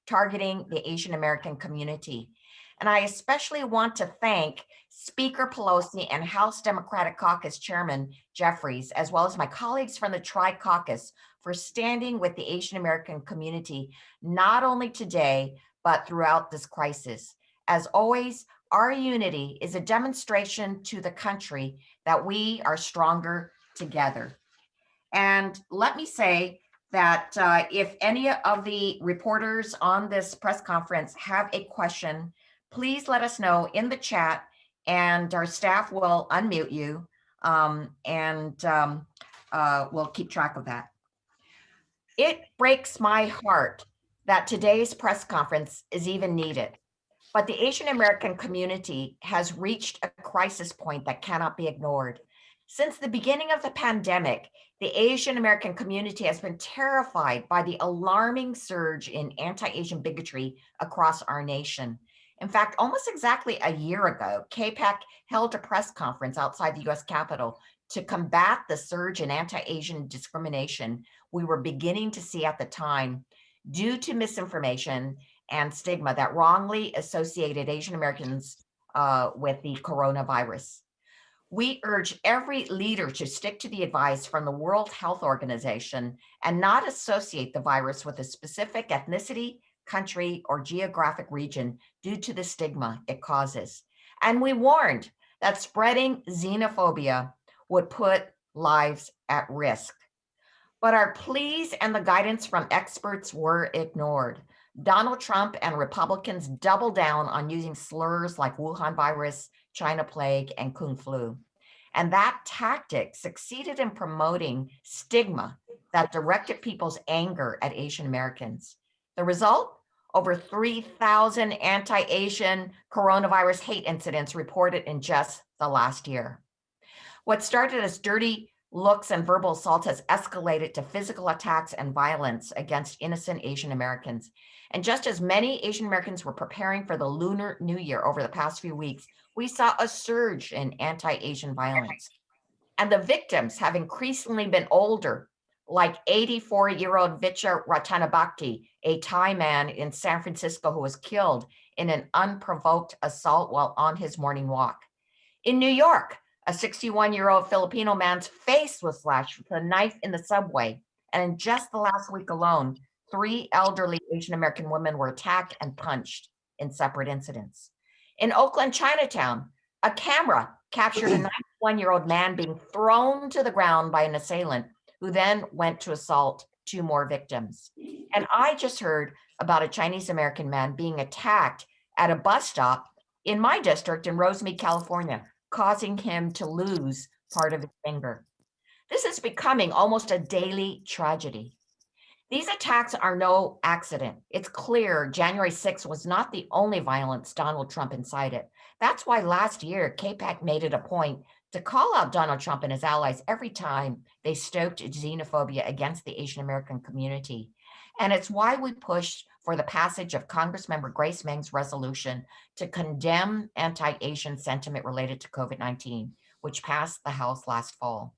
targeting the Asian American community. And I especially want to thank Speaker Pelosi and House Democratic Caucus Chairman Jeffries, as well as my colleagues from the Caucus, for standing with the Asian American community, not only today, but throughout this crisis. As always, our unity is a demonstration to the country that we are stronger together. And let me say that if any of the reporters on this press conference have a question, please let us know in the chat and our staff will unmute you and we'll keep track of that. It breaks my heart that today's press conference is even needed, but the Asian American community has reached a crisis point that cannot be ignored. Since the beginning of the pandemic, the Asian American community has been terrified by the alarming surge in anti-Asian bigotry across our nation. In fact, almost exactly a year ago, CAPAC held a press conference outside the US Capitol to combat the surge in anti-Asian discrimination we were beginning to see at the time due to misinformation and stigma that wrongly associated Asian Americans with the coronavirus. We urge every leader to stick to the advice from the World Health Organization and not associate the virus with a specific ethnicity, country, or geographic region due to the stigma it causes. And we warned that spreading xenophobia would put lives at risk. But our pleas and the guidance from experts were ignored. Donald Trump and Republicans doubled down on using slurs like Wuhan virus, China plague, and Kung flu. And that tactic succeeded in promoting stigma that directed people's anger at Asian Americans. The result? Over 3,000 anti-Asian coronavirus hate incidents reported in just the last year. What started as dirty looks and verbal assaults has escalated to physical attacks and violence against innocent Asian Americans. And just as many Asian Americans were preparing for the Lunar New Year over the past few weeks, we saw a surge in anti-Asian violence. And the victims have increasingly been older, like 84-year-old Vicha Ratanabakti, a Thai man in San Francisco who was killed in an unprovoked assault while on his morning walk. In New York, a 61-year-old Filipino man's face was slashed with a knife in the subway. And in just the last week alone, 3 elderly Asian American women were attacked and punched in separate incidents. In Oakland, Chinatown, a camera captured a 91-year-old man being thrown to the ground by an assailant who then went to assault 2 more victims. And I just heard about a Chinese American man being attacked at a bus stop in my district in Rosemead, California, causing him to lose part of his finger. This is becoming almost a daily tragedy. These attacks are no accident. It's clear January 6th was not the only violence Donald Trump incited. That's why last year, CAPAC made it a point to call out Donald Trump and his allies every time they stoked xenophobia against the Asian American community. And it's why we pushed for the passage of Congressmember Grace Meng's resolution to condemn anti-Asian sentiment related to COVID-19, which passed the House last fall.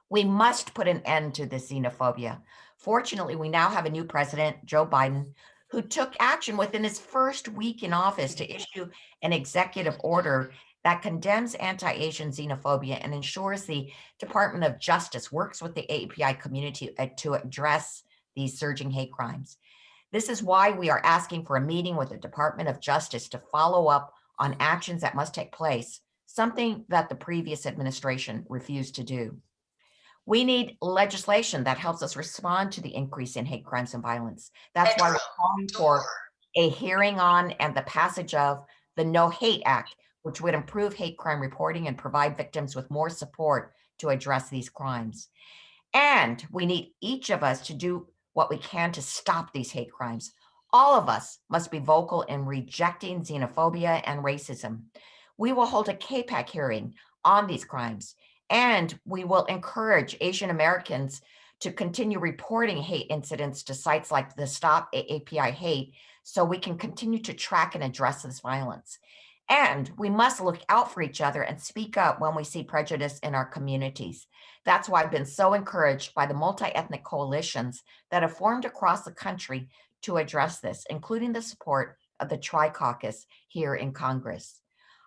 We must put an end to this xenophobia. Fortunately, we now have a new president, Joe Biden, who took action within his first week in office to issue an executive order that condemns anti-Asian xenophobia and ensures the Department of Justice works with the API community to address these surging hate crimes. This is why we are asking for a meeting with the Department of Justice to follow up on actions that must take place, something that the previous administration refused to do. We need legislation that helps us respond to the increase in hate crimes and violence. That's why we're calling for a hearing on and the passage of the No Hate Act, which would improve hate crime reporting and provide victims with more support to address these crimes. And we need each of us to do what we can to stop these hate crimes. All of us must be vocal in rejecting xenophobia and racism. We will hold a CAPAC hearing on these crimes, and we will encourage Asian Americans to continue reporting hate incidents to sites like the Stop API Hate so we can continue to track and address this violence. And we must look out for each other and speak up when we see prejudice in our communities. That's why I've been so encouraged by the multi-ethnic coalitions that have formed across the country to address this, including the support of the Tri-Caucus here in Congress.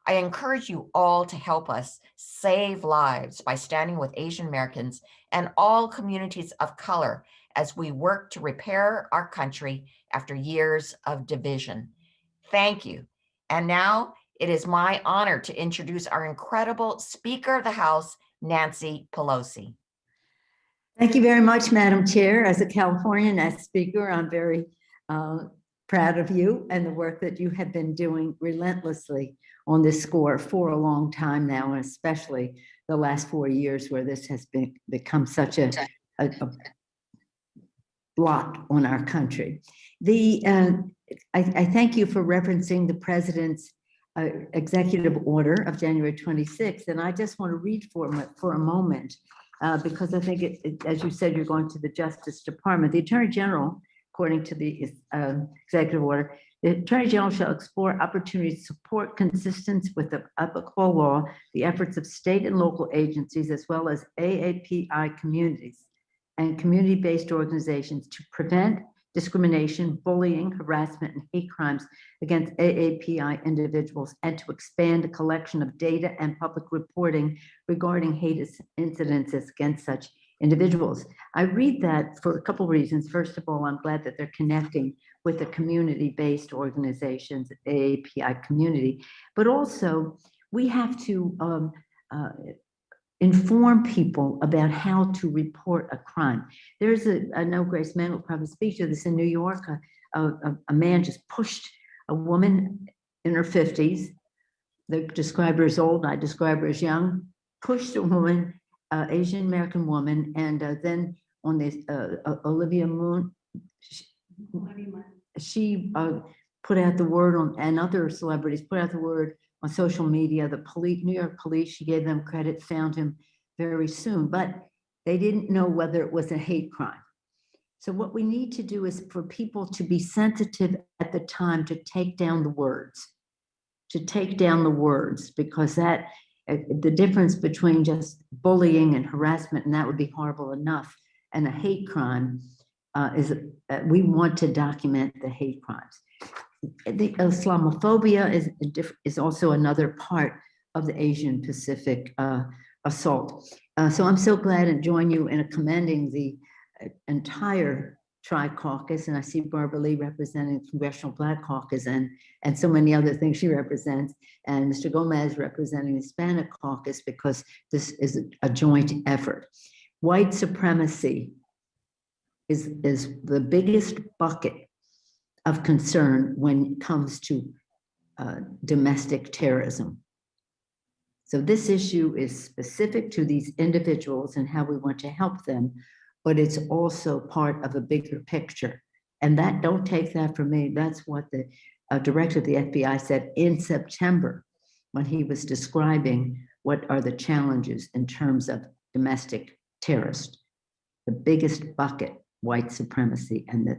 I encourage you all to help us save lives by standing with Asian Americans and all communities of color as we work to repair our country after years of division. Thank you. And now it is my honor to introduce our incredible Speaker of the House, Nancy Pelosi. Thank you very much, Madam Chair. As a Californian, as Speaker, I'm very proud of you and the work that you have been doing relentlessly on this score for a long time now, and especially the last 4 years where this has become such a blot on our country. I thank you for referencing the President's executive order of January 26th, and I just want to read for a moment because I think, as you said, you're going to the Justice Department. The Attorney General, according to the executive order, the Attorney General shall explore opportunities to support consistent with the applicable law, the efforts of state and local agencies, as well as AAPI communities and community-based organizations to prevent discrimination, bullying, harassment, and hate crimes against AAPI individuals, and to expand the collection of data and public reporting regarding hate incidences against such individuals. I read that for a couple of reasons. First of all, I'm glad that they're connecting with the community-based organizations, AAPI community, but also we have to inform people about how to report a crime. There's I know Grace Mann will probably speak to this in New York. A man just pushed a woman in her 50s. They describe her as old, I describe her as young, pushed a woman, Asian American woman, and then on this Olivia Moon, she put out the word on, and other celebrities put out the word on social media. The police, New York police, she gave them credit, found him very soon, but they didn't know whether it was a hate crime. So what we need to do is for people to be sensitive at the time to take down the words, because that the difference between just bullying and harassment, and that would be horrible enough, and a hate crime is we want to document the hate crimes. The Islamophobia is also another part of the Asian Pacific assault. So I'm so glad to join you in commending the entire Tri-Caucus, and I see Barbara Lee representing the Congressional Black Caucus and so many other things she represents, and Mr. Gomez representing the Hispanic Caucus, because this is a joint effort. White supremacy is the biggest bucket of concern when it comes to domestic terrorism. So this issue is specific to these individuals and how we want to help them, but it's also part of a bigger picture. And that, don't take that from me, that's what the director of the FBI said in September when he was describing what are the challenges in terms of domestic terrorists. The biggest bucket, white supremacy, and the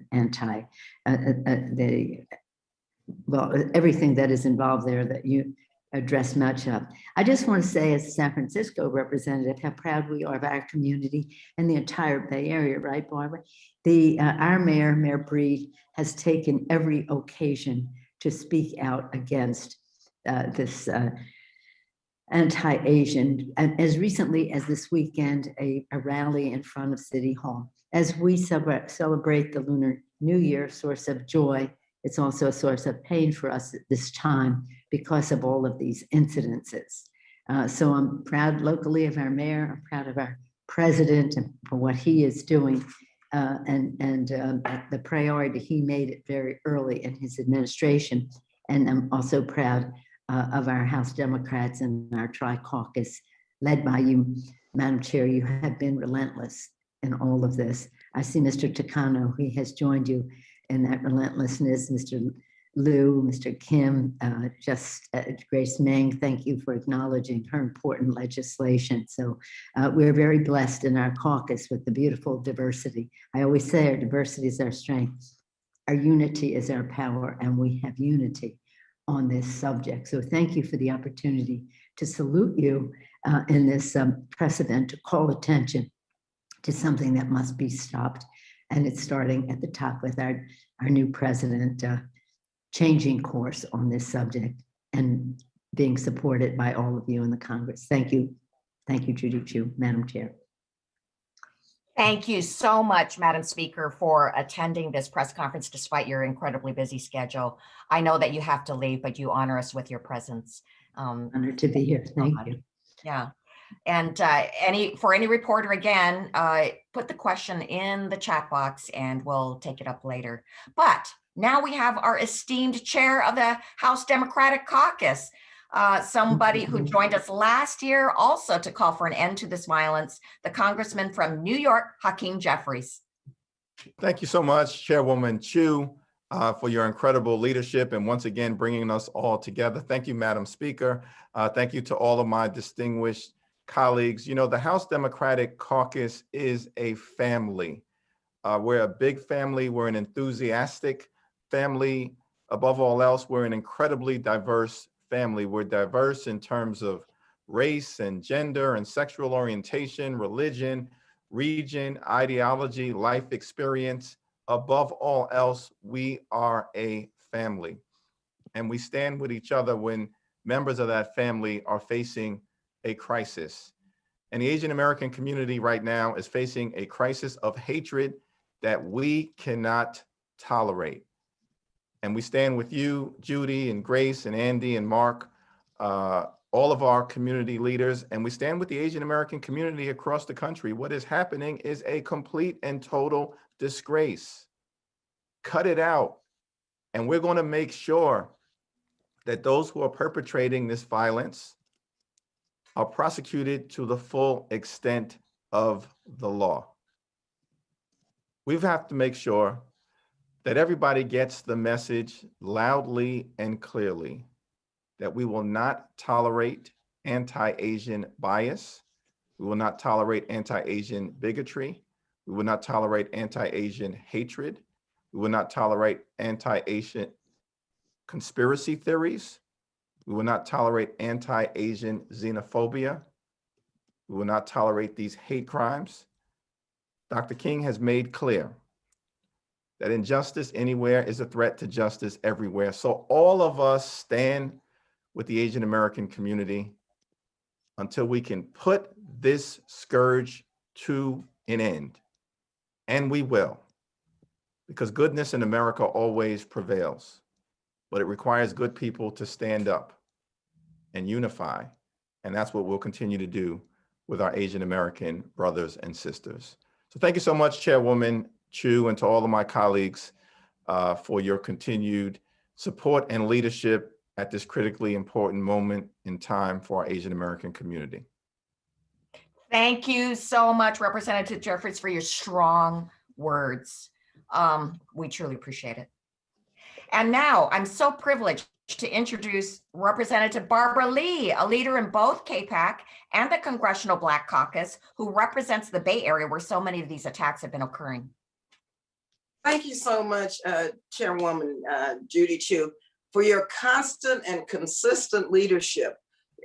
everything that is involved there that you address much of. I just want to say, as a San Francisco representative, how proud we are of our community and the entire Bay Area, right, Barbara? Our mayor, Mayor Breed, has taken every occasion to speak out against this anti-Asian, and as recently as this weekend, a rally in front of City Hall. As we celebrate the Lunar New Year, source of joy, it's also a source of pain for us at this time because of all of these incidences. So I'm proud locally of our mayor, I'm proud of our president and for what he is doing, and the priority he made it very early in his administration. And I'm also proud of our House Democrats and our Tri-Caucus, led by you, Madam Chair. You have been relentless in all of this. I see Mr. Takano, he has joined you in that relentlessness. Mr. Liu, Mr. Kim, Grace Meng, thank you for acknowledging her important legislation. So we're very blessed in our caucus with the beautiful diversity. I always say our diversity is our strength. Our unity is our power, and we have unity on this subject. So thank you for the opportunity to salute you in this precedent, to call attention to something that must be stopped. And it's starting at the top with our new president changing course on this subject and being supported by all of you in the Congress. Thank you. Thank you, Judy Chu, Madam Chair. Thank you so much, Madam Speaker, for attending this press conference despite your incredibly busy schedule. I know that you have to leave, but you honor us with your presence. Honored to be here. Thank you. Yeah. And for any reporter, again, put the question in the chat box and we'll take it up later. But now we have our esteemed chair of the House Democratic Caucus, somebody who joined us last year also to call for an end to this violence, the Congressman from New York, Hakeem Jeffries. Thank you so much, Chairwoman Chu, for your incredible leadership and once again bringing us all together. Thank you, Madam Speaker. Thank you to all of my distinguished colleagues. You know, the House Democratic Caucus is a family. We're a big family. We're an enthusiastic family. Above all else, we're an incredibly diverse family. We're diverse in terms of race and gender and sexual orientation, religion, region, ideology, life experience. Above all else, we are a family. And we stand with each other when members of that family are facing a crisis. And the Asian American community right now is facing a crisis of hatred that we cannot tolerate. And we stand with you, Judy and Grace and Andy and Mark, all of our community leaders, and we stand with the Asian American community across the country. What is happening is a complete and total disgrace. Cut it out. And we're going to make sure that those who are perpetrating this violence are prosecuted to the full extent of the law. We have to make sure that everybody gets the message loudly and clearly that we will not tolerate anti-Asian bias. We will not tolerate anti-Asian bigotry. We will not tolerate anti-Asian hatred. We will not tolerate anti-Asian conspiracy theories. We will not tolerate anti-Asian xenophobia. We will not tolerate these hate crimes. Dr. King has made clear that injustice anywhere is a threat to justice everywhere. So all of us stand with the Asian American community until we can put this scourge to an end. And we will, because goodness in America always prevails, but it requires good people to stand up and unify. And that's what we'll continue to do with our Asian American brothers and sisters. So thank you so much, Chairwoman Chu, and to all of my colleagues for your continued support and leadership at this critically important moment in time for our Asian American community. Thank you so much, Representative Jeffries, for your strong words. We truly appreciate it. And now I'm so privileged to introduce Representative Barbara Lee, a leader in both KPAC and the Congressional Black Caucus, who represents the Bay Area where so many of these attacks have been occurring. Thank you so much, Chairwoman Judy Chu, for your constant and consistent leadership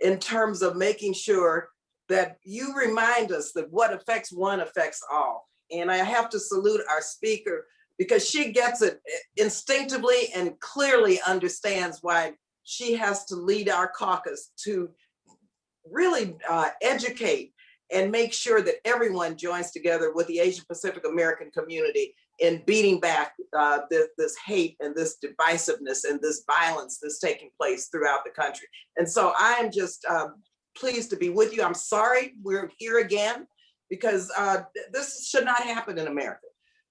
in terms of making sure that you remind us that what affects one affects all. And I have to salute our speaker because she gets it instinctively and clearly understands why she has to lead our caucus to really educate and make sure that everyone joins together with the Asian Pacific American community in beating back this hate and this divisiveness and this violence that's taking place throughout the country. And so I am just pleased to be with you. I'm sorry we're here again because this should not happen in America.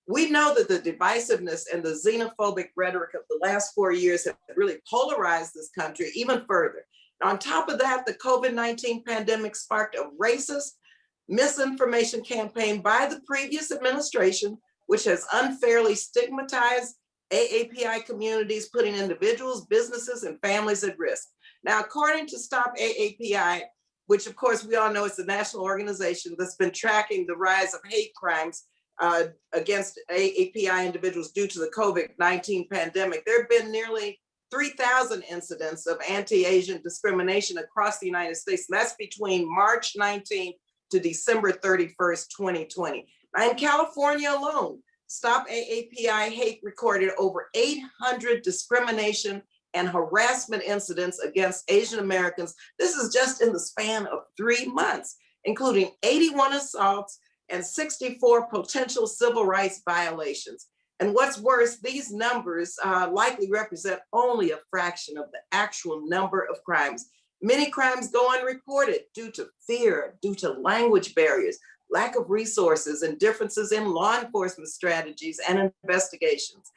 We know that the divisiveness and the xenophobic rhetoric of the last 4 years have really polarized this country even further. On top of that, the COVID-19 pandemic sparked a racist misinformation campaign by the previous administration, which has unfairly stigmatized AAPI communities, putting individuals, businesses, and families at risk. Now, according to Stop AAPI, which of course we all know is the national organization that's been tracking the rise of hate crimes against AAPI individuals due to the COVID-19 pandemic, there have been nearly 3,000 incidents of anti-Asian discrimination across the United States. And that's between March 19th to December 31st, 2020. Now, in California alone, Stop AAPI Hate recorded over 800 discrimination and harassment incidents against Asian Americans. This is just in the span of 3 months, including 81 assaults and 64 potential civil rights violations. And what's worse, these numbers likely represent only a fraction of the actual number of crimes. Many crimes go unreported due to fear, due to language barriers, lack of resources, and differences in law enforcement strategies and investigations.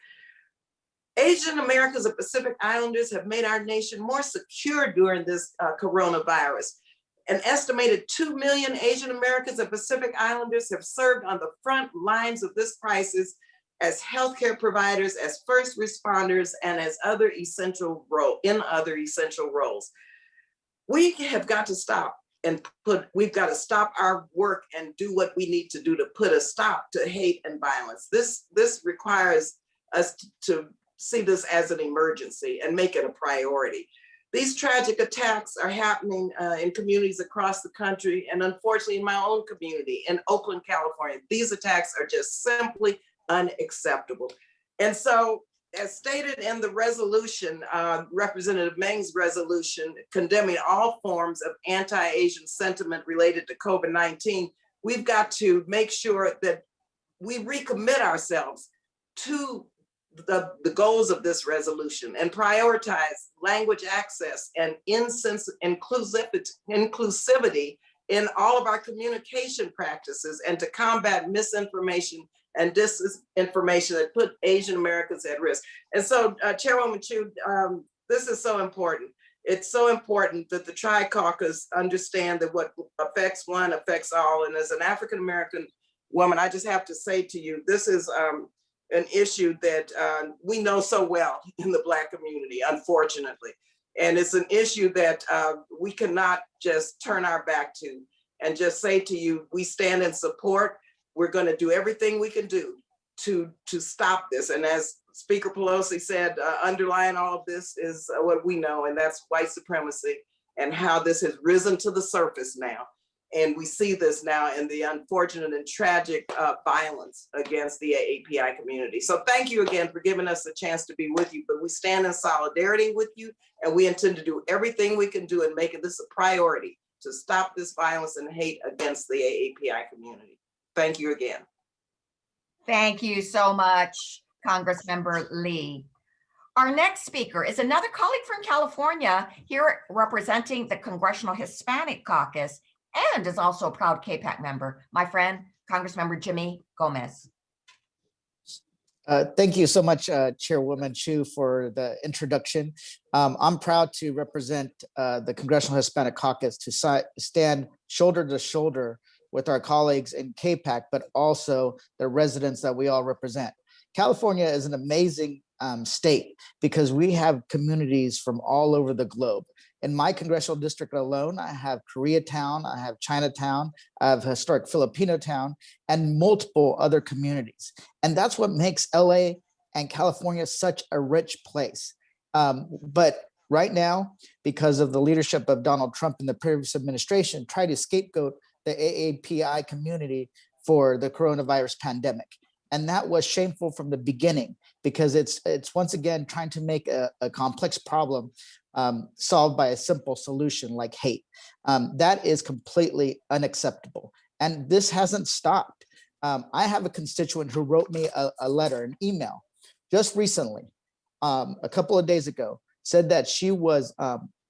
Asian Americans and Pacific Islanders have made our nation more secure during this coronavirus. An estimated 2 million Asian Americans and Pacific Islanders have served on the front lines of this crisis as healthcare providers, as first responders, and as other essential roles. We have got to stop we've got to stop our work and do what we need to do to put a stop to hate and violence. This requires us to see this as an emergency and make it a priority. These tragic attacks are happening in communities across the country, and unfortunately in my own community in Oakland, California. These attacks are just simply unacceptable. And so, as stated in the resolution, Representative Meng's resolution condemning all forms of anti-Asian sentiment related to COVID-19, we've got to make sure that we recommit ourselves to the goals of this resolution and prioritize language access and inclusivity in all of our communication practices, and to combat misinformation and disinformation that put Asian Americans at risk. And so, Chairwoman Chu, this is so important. It's so important that the Tri-Caucus understand that what affects one affects all. And as an African-American woman, I just have to say to you, this is an issue that we know so well in the Black community, unfortunately. And it's an issue that we cannot just turn our back to and just say to you, we stand in support. We're going to do everything we can do to stop this. And as Speaker Pelosi said, underlying all of this is what we know, and that's white supremacy and how this has risen to the surface now. And we see this now in the unfortunate and tragic violence against the AAPI community. So thank you again for giving us a chance to be with you, but we stand in solidarity with you, and we intend to do everything we can do in making this a priority to stop this violence and hate against the AAPI community. Thank you again. Thank you so much, Congressmember Lee. Our next speaker is another colleague from California, here representing the Congressional Hispanic Caucus, and is also a proud CAPAC member, my friend, Congressmember Jimmy Gomez. Thank you so much, Chairwoman Chu, for the introduction. I'm proud to represent the Congressional Hispanic Caucus to stand shoulder to shoulder with our colleagues in CAPAC, but also the residents that we all represent. California is an amazing state because we have communities from all over the globe. In my congressional district alone, I have Koreatown, I have Chinatown, I have historic Filipino town, and multiple other communities. And that's what makes LA and California such a rich place. But right now, because of the leadership of Donald Trump and the previous administration, tried to scapegoat the AAPI community for the coronavirus pandemic. And that was shameful from the beginning, because it's once again trying to make a complex problem solved by a simple solution like hate. That is completely unacceptable. And this hasn't stopped. I have a constituent who wrote me a letter, an email, just recently, a couple of days ago, said that she was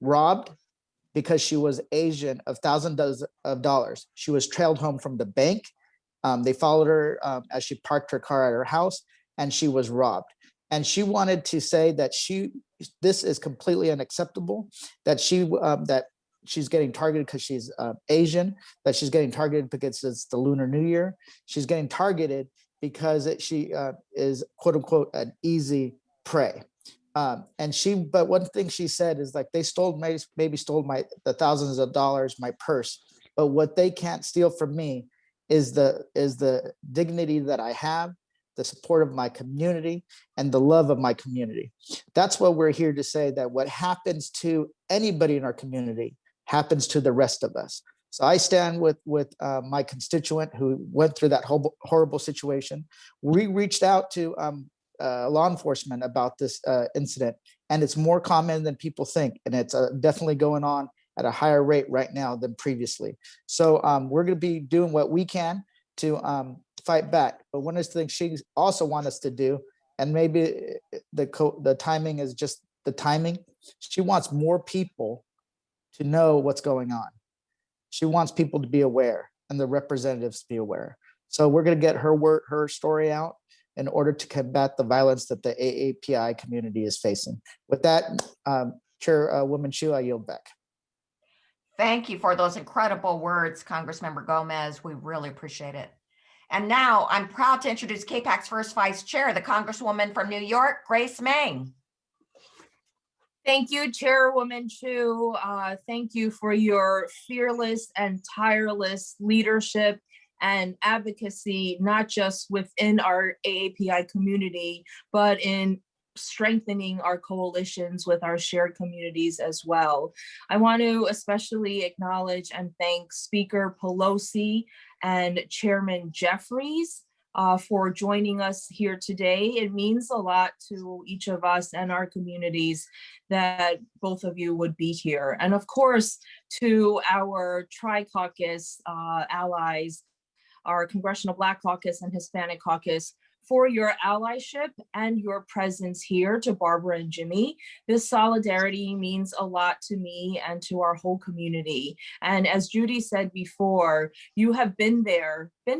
robbed because she was Asian of thousands of dollars. She was trailed home from the bank. They followed her as she parked her car at her house, and she was robbed. And she wanted to say that this is completely unacceptable, that she's getting targeted because she's Asian, that she's getting targeted because it's the Lunar New Year. She's getting targeted because she is quote unquote an easy prey. But one thing she said is like, they maybe stole the thousands of dollars, my purse, but what they can't steal from me is the dignity that I have, the support of my community, and the love of my community. That's what we're here to say, that what happens to anybody in our community happens to the rest of us. So I stand with my constituent who went through that horrible situation. We reached out to law enforcement about this incident, and it's more common than people think, and it's definitely going on at a higher rate right now than previously. So we're going to be doing what we can to fight back. But one of the things she also wants us to do, and maybe the timing is just the timing, she wants more people to know what's going on. She wants people to be aware and the representatives to be aware. So we're going to get her story out in order to combat the violence that the AAPI community is facing. With that, Chairwoman Chu, I yield back. Thank you for those incredible words, Congressmember Gomez. We really appreciate it. And now I'm proud to introduce CAPAC's first vice chair, the Congresswoman from New York, Grace Meng. Thank you, Chairwoman Chu. Thank you for your fearless and tireless leadership and advocacy, not just within our AAPI community, but in strengthening our coalitions with our shared communities as well. I want to especially acknowledge and thank Speaker Pelosi and Chairman Jeffries for joining us here today. It means a lot to each of us and our communities that both of you would be here. And of course, to our Tri-Caucus allies, our Congressional Black Caucus and Hispanic Caucus, for your allyship and your presence here. To Barbara and Jimmy, this solidarity means a lot to me and to our whole community. And as Judy said before, you have been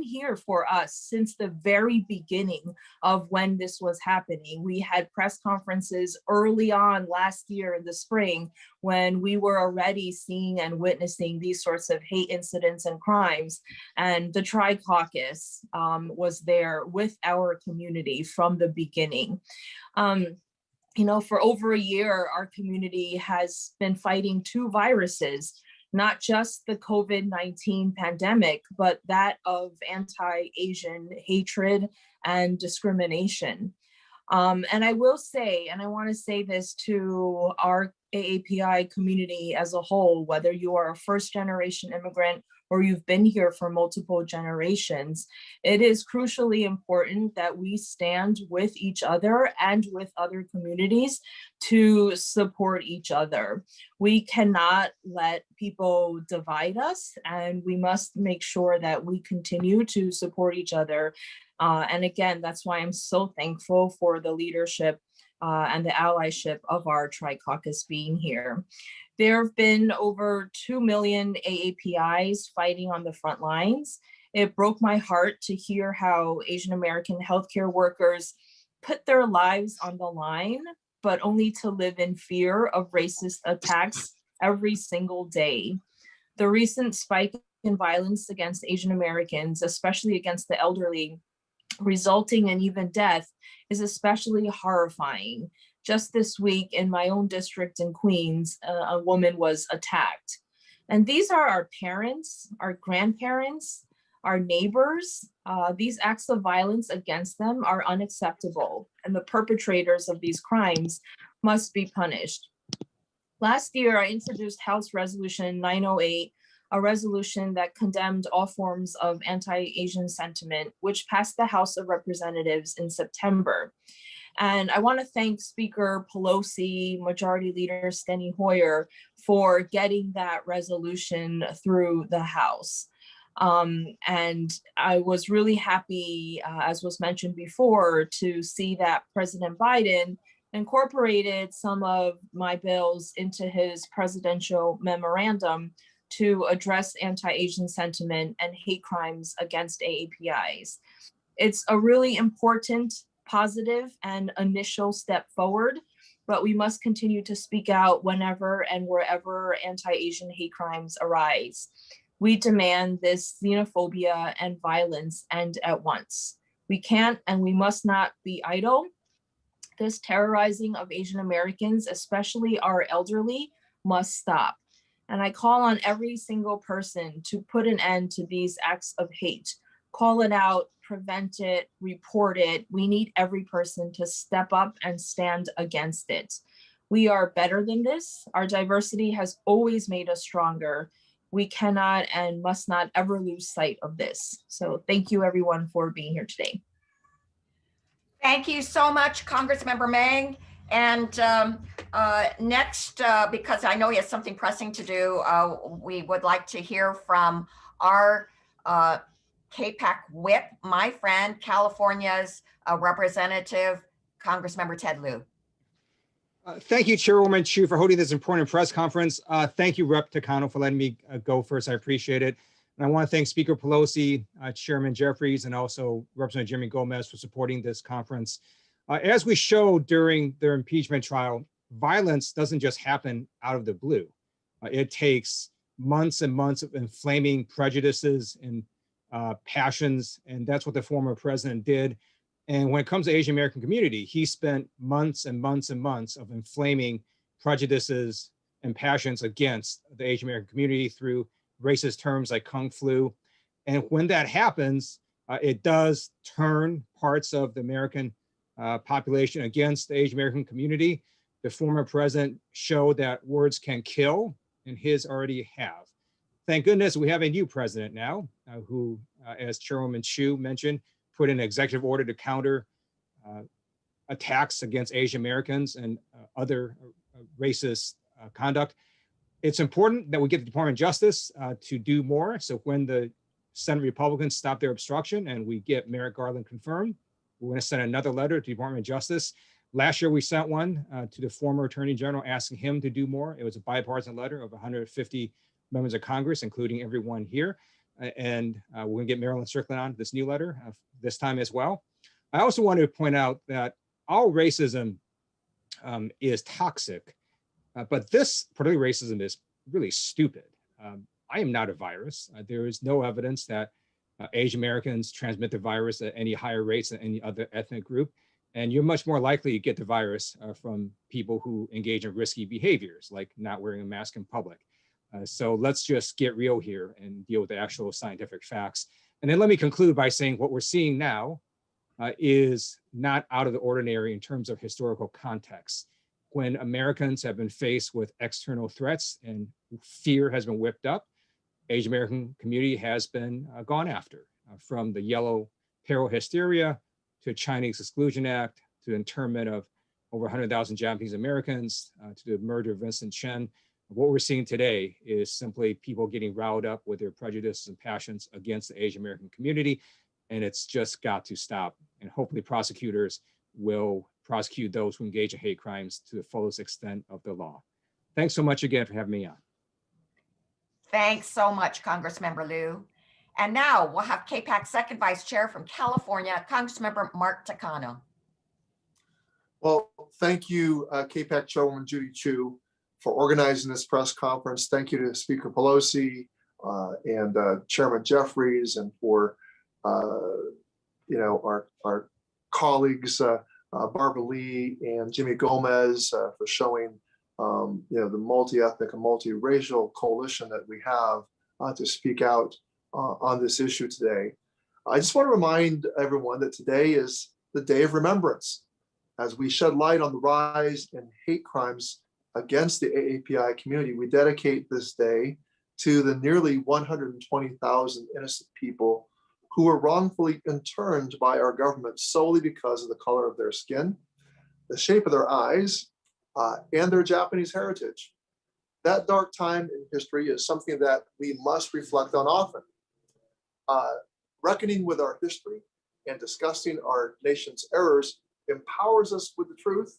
here for us since the very beginning of when this was happening. We had press conferences early on last year in the spring when we were already seeing and witnessing these sorts of hate incidents and crimes. And the Tri-Caucus was there with our community from the beginning. For over a year, our community has been fighting two viruses, not just the COVID-19 pandemic, but that of anti-Asian hatred and discrimination. And I will say, and I want to say this to our AAPI community as a whole, whether you are a first-generation immigrant or you've been here for multiple generations, it is crucially important that we stand with each other and with other communities to support each other. We cannot let people divide us, and we must make sure that we continue to support each other. And again, that's why I'm so thankful for the leadership and the allyship of our Tri-Caucus being here. There have been over 2 million AAPIs fighting on the front lines. It broke my heart to hear how Asian American healthcare workers put their lives on the line, but only to live in fear of racist attacks every single day. The recent spike in violence against Asian Americans, especially against the elderly, resulting in even death, is especially horrifying. Just this week in my own district in Queens, a woman was attacked. And these are our parents, our grandparents, our neighbors. These acts of violence against them are unacceptable, and the perpetrators of these crimes must be punished. Last year, I introduced House Resolution 908, a resolution that condemned all forms of anti-Asian sentiment, which passed the House of Representatives in September. And I want to thank Speaker Pelosi, Majority Leader Steny Hoyer, for getting that resolution through the House. And I was really happy, as was mentioned before, to see that President Biden incorporated some of my bills into his presidential memorandum to address anti-Asian sentiment and hate crimes against AAPIs. It's a really important, positive, and initial step forward, but we must continue to speak out whenever and wherever anti-Asian hate crimes arise. We demand this xenophobia and violence end at once. We can't and we must not be idle. This terrorizing of Asian Americans, especially our elderly, must stop. And I call on every single person to put an end to these acts of hate. Call it out, prevent it, report it. We need every person to step up and stand against it. We are better than this. Our diversity has always made us stronger. we cannot and must not ever lose sight of this. So thank you everyone for being here today. Thank you so much, Congressmember Mang. And next, because I know he has something pressing to do, we would like to hear from our KPAC whip, my friend, California's Representative, Congressmember Ted Lieu. Thank you, Chairwoman Chu, for holding this important press conference. Thank you, Rep. Takano, for letting me go first. I appreciate it. And I want to thank Speaker Pelosi, Chairman Jeffries, and also Representative Jimmy Gomez for supporting this conference. As we showed during their impeachment trial, violence doesn't just happen out of the blue. It takes months and months of inflaming prejudices and passions, and that's what the former president did. And when it comes to Asian American community, he spent months and months and months of inflaming prejudices and passions against the Asian American community through racist terms like Kung Flu. And when that happens, it does turn parts of the American population against the Asian American community. The former president showed that words can kill, and his already have. Thank goodness we have a new president now who, as Chairwoman Chu mentioned, put in an executive order to counter attacks against Asian Americans and other racist conduct. It's important that we get the Department of Justice to do more. So when the Senate Republicans stop their obstruction and we get Merrick Garland confirmed, we're going to send another letter to the Department of Justice. Last year, we sent one to the former Attorney General asking him to do more. It was a bipartisan letter of 150 members of Congress, including everyone here. And we're going to get Marilyn Strickland on this new letter this time as well. I also wanted to point out that all racism is toxic, but this particular racism is really stupid. I am not a virus. There is no evidence that Asian Americans transmit the virus at any higher rates than any other ethnic group. And you're much more likely to get the virus from people who engage in risky behaviors, like not wearing a mask in public. So let's just get real here and deal with the actual scientific facts. And then let me conclude by saying what we're seeing now is not out of the ordinary in terms of historical context. When Americans have been faced with external threats and fear has been whipped up, Asian American community has been gone after, from the yellow peril hysteria to Chinese Exclusion Act, to the internment of over 100,000 Japanese Americans, to the murder of Vincent Chen. What we're seeing today is simply people getting riled up with their prejudices and passions against the Asian American community, and it's just got to stop. And hopefully prosecutors will prosecute those who engage in hate crimes to the fullest extent of the law. Thanks so much again for having me on. Thanks so much, Congressmember Lieu. And now we'll have KPAC's second vice chair from California, Congressmember Mark Takano. Well, thank you, KPAC Chairwoman Judy Chu, for organizing this press conference. Thank you to Speaker Pelosi and Chairman Jeffries, and for our colleagues Barbara Lee and Jimmy Gomez for showing the multi-ethnic and multiracial coalition that we have to speak out on this issue today. I just want to remind everyone that today is the day of remembrance, as we shed light on the rise in hate crimes against the AAPI community. We dedicate this day to the nearly 120,000 innocent people who were wrongfully interned by our government solely because of the color of their skin, the shape of their eyes, and their Japanese heritage. That dark time in history is something that we must reflect on often. Reckoning with our history and discussing our nation's errors empowers us with the truth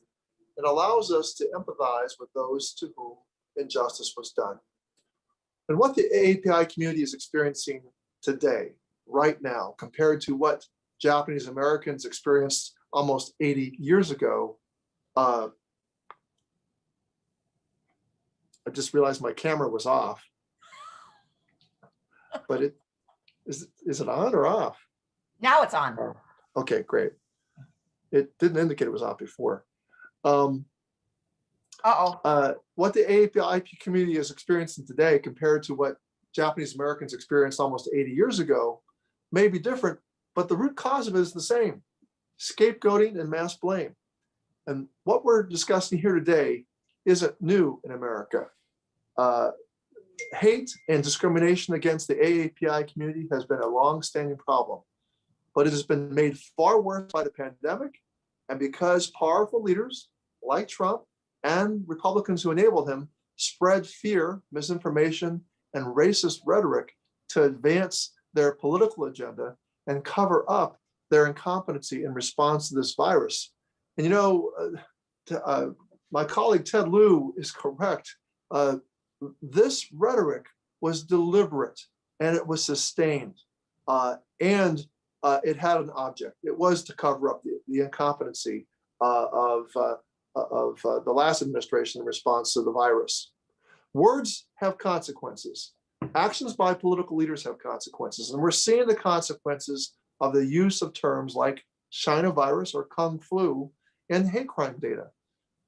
and allows us to empathize with those to whom injustice was done. And what the AAPI community is experiencing today, right now, compared to what Japanese Americans experienced almost 80 years ago, I just realized my camera was off. But is it on or off? Now it's on. Oh, okay, great. It didn't indicate it was off before. What the AAPI community is experiencing today compared to what Japanese Americans experienced almost 80 years ago may be different, but the root cause of it is the same: scapegoating and mass blame. And what we're discussing here today isn't new in America. Hate and discrimination against the AAPI community has been a long-standing problem, but it has been made far worse by the pandemic, and because powerful leaders like Trump and Republicans who enable him spread fear, misinformation, and racist rhetoric to advance their political agenda and cover up their incompetency in response to this virus. And my colleague Ted Lieu is correct. This rhetoric was deliberate and it was sustained, and it had an object. It was to cover up the incompetency of the last administration in response to the virus. Words have consequences. Actions by political leaders have consequences, and we're seeing the consequences of the use of terms like China virus or Kung flu in hate crime data.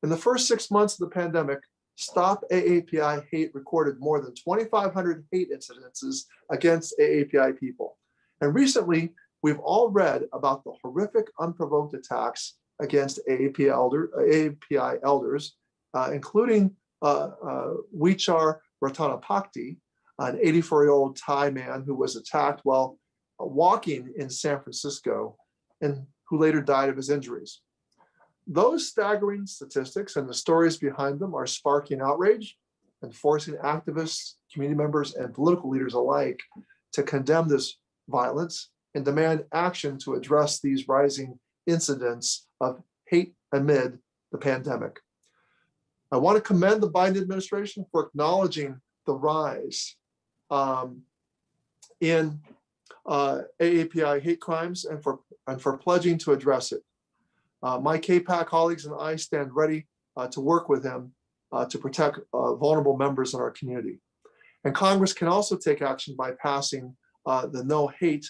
In the first 6 months of the pandemic, Stop AAPI Hate recorded more than 2,500 hate incidences against AAPI people. And recently, we've all read about the horrific unprovoked attacks against AAPI elders, including Wichar Ratanapakdi, an 84-year-old Thai man who was attacked while walking in San Francisco and who later died of his injuries. Those staggering statistics and the stories behind them are sparking outrage and forcing activists, community members, and political leaders alike to condemn this violence and demand action to address these rising incidents of hate amid the pandemic. I want to commend the Biden administration for acknowledging the rise in AAPI hate crimes and for pledging to address it. My KPAC colleagues and I stand ready to work with him to protect vulnerable members in our community. And Congress can also take action by passing the No Hate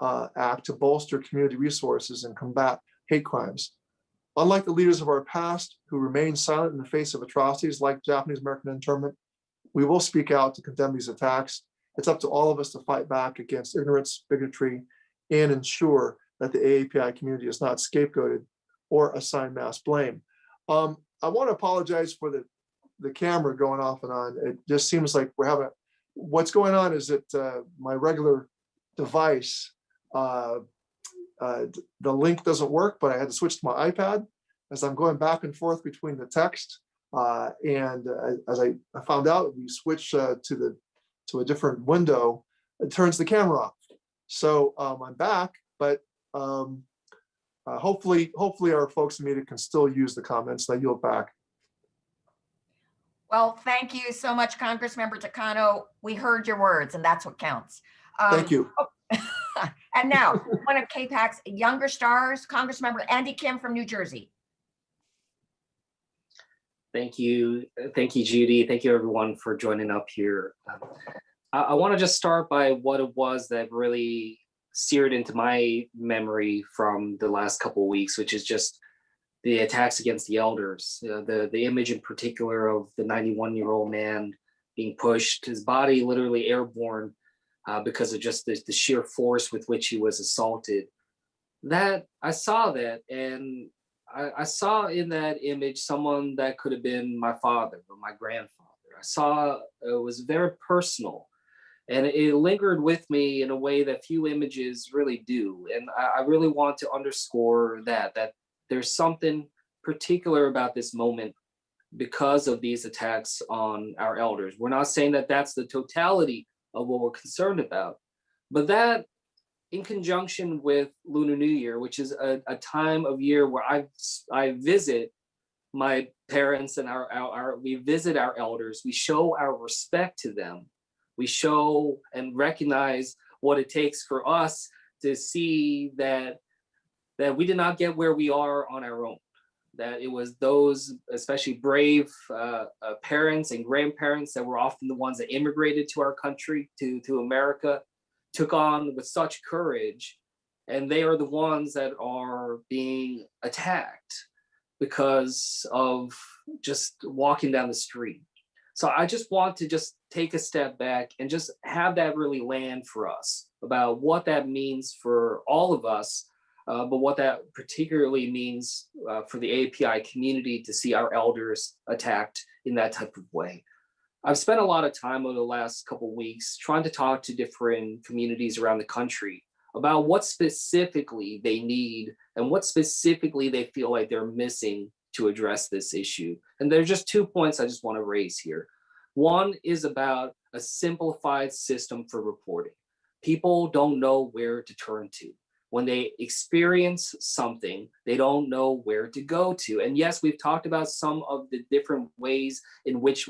Act to bolster community resources and combat hate crimes. Unlike the leaders of our past who remain silent in the face of atrocities like Japanese American internment, we will speak out to condemn these attacks. It's up to all of us to fight back against ignorance, bigotry, and ensure that the AAPI community is not scapegoated or assigned mass blame. I want to apologize for the camera going off and on. It just seems like we're having, what's going on is that my regular device, the link doesn't work, but I had to switch to my iPad as I'm going back and forth between the text. And as I found out, we switch to a different window, it turns the camera off. So I'm back, but hopefully our folks in media can still use the comments. I yield back. Well, thank you so much, Congressmember Takano. We heard your words, and that's what counts. Thank you. And now, one of KPAC's younger stars, Congressmember Andy Kim from New Jersey. Thank you, Judy. Thank you, everyone, for joining up here. I want to just start by what it was that really seared into my memory from the last couple of weeks, which is just the attacks against the elders. The image in particular of the 91-year-old man being pushed, his body literally airborne because of just the sheer force with which he was assaulted. That I saw that, and I saw in that image someone that could have been my father or my grandfather. I saw it was very personal. And it lingered with me in a way that few images really do. And I really want to underscore that there's something particular about this moment because of these attacks on our elders. We're not saying that that's the totality of what we're concerned about, but that in conjunction with Lunar New Year, which is a time of year where I visit my parents and we visit our elders, we show our respect to them. We show and recognize what it takes for us to see that we did not get where we are on our own, that it was those especially brave parents and grandparents that were often the ones that immigrated to our country, to America, took on with such courage. And they are the ones that are being attacked because of just walking down the street. So I just want to just take a step back and just have that really land for us about what that means for all of us, but what that particularly means for the AAPI community to see our elders attacked in that type of way. I've spent a lot of time over the last couple of weeks trying to talk to different communities around the country about what specifically they need and what specifically they feel like they're missing to address this issue. And there's just 2 points I just want to raise here. One is about a simplified system for reporting. People don't know where to turn to. When they experience something, they don't know where to go to. And yes, we've talked about some of the different ways in which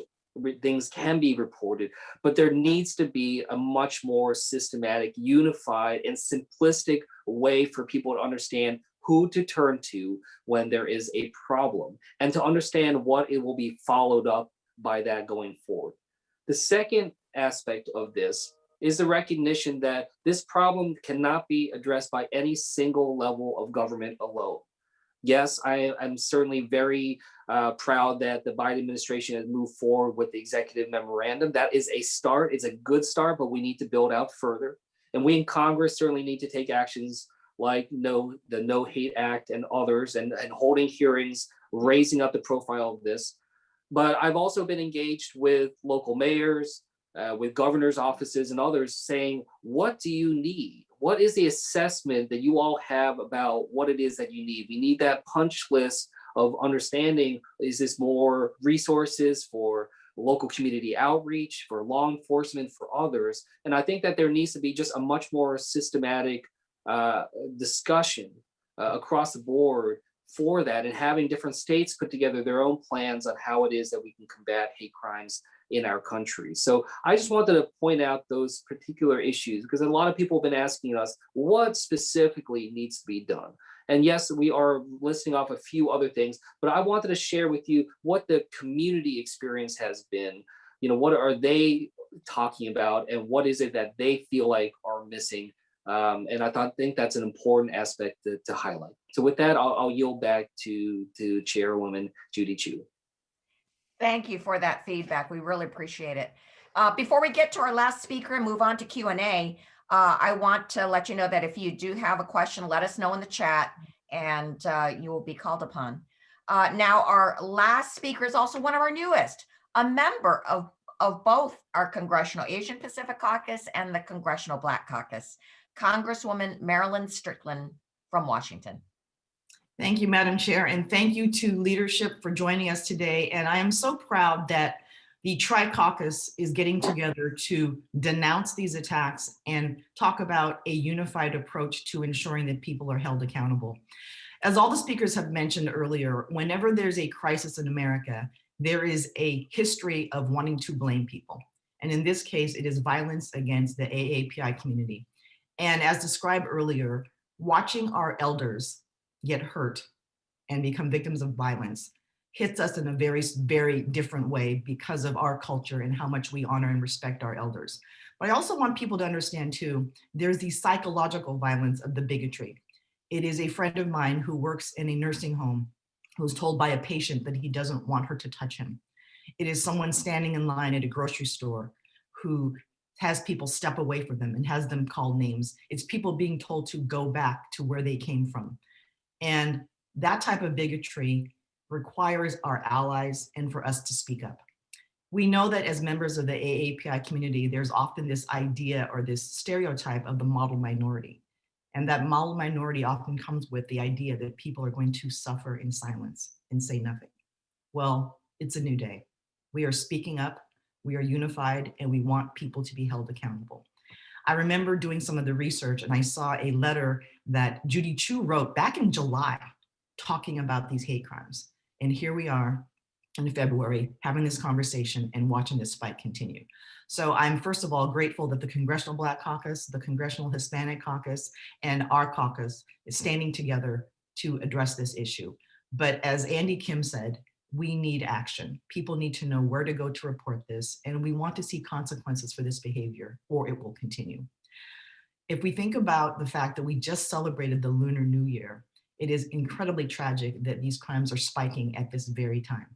things can be reported, but there needs to be a much more systematic, unified, and simplistic way for people to understand who to turn to when there is a problem, and to understand what it will be followed up by that going forward. The second aspect of this is the recognition that this problem cannot be addressed by any single level of government alone. Yes, I'm certainly very proud that the Biden administration has moved forward with the executive memorandum. That is a start. It's a good start, but we need to build out further. And we in Congress certainly need to take actions like the No Hate Act and others, and holding hearings, raising up the profile of this. But I've also been engaged with local mayors, with governor's offices and others saying, what do you need? What is the assessment that you all have about what it is that you need? We need that punch list of understanding, is this more resources for local community outreach, for law enforcement, for others? And I think that there needs to be just a much more systematic discussion across the board for that, and having different states put together their own plans on how it is that we can combat hate crimes in our country. So I just wanted to point out those particular issues, because a lot of people have been asking us what specifically needs to be done. And yes, we are listing off a few other things, but I wanted to share with you what the community experience has been. You know, what are they talking about, and what is it that they feel like are missing? And I think that's an important aspect to highlight. So with that, I'll yield back to Chairwoman Judy Chu. Thank you for that feedback. We really appreciate it. Before we get to our last speaker and move on to Q&A, I want to let you know that if you do have a question, let us know in the chat, and you will be called upon. Now, our last speaker is also one of our newest, a member of both our Congressional Asian Pacific Caucus and the Congressional Black Caucus, Congresswoman Marilyn Strickland from Washington. Thank you, Madam Chair, and thank you to leadership for joining us today. And I am so proud that the Tri-Caucus is getting together to denounce these attacks and talk about a unified approach to ensuring that people are held accountable. As all the speakers have mentioned earlier, whenever there's a crisis in America, there is a history of wanting to blame people. And in this case, it is violence against the AAPI community. And as described earlier, watching our elders get hurt and become victims of violence hits us in a very, very different way because of our culture and how much we honor and respect our elders. But I also want people to understand too, there's the psychological violence of the bigotry. It is a friend of mine who works in a nursing home who's told by a patient that he doesn't want her to touch him. It is someone standing in line at a grocery store who has people step away from them and has them called names. It's people being told to go back to where they came from. And that type of bigotry requires our allies and for us to speak up. We know that as members of the AAPI community, there's often this idea or this stereotype of the model minority. And that model minority often comes with the idea that people are going to suffer in silence and say nothing. Well, it's a new day. We are speaking up, we are unified, and we want people to be held accountable. I remember doing some of the research and I saw a letter that Judy Chu wrote back in July talking about these hate crimes. And here we are in February having this conversation and watching this fight continue. So I'm first of all grateful that the Congressional Black Caucus, the Congressional Hispanic Caucus, and our caucus is standing together to address this issue. But as Andy Kim said, we need action. People need to know where to go to report this, and we want to see consequences for this behavior or it will continue. If we think about the fact that we just celebrated the Lunar New Year, it is incredibly tragic that these crimes are spiking at this very time.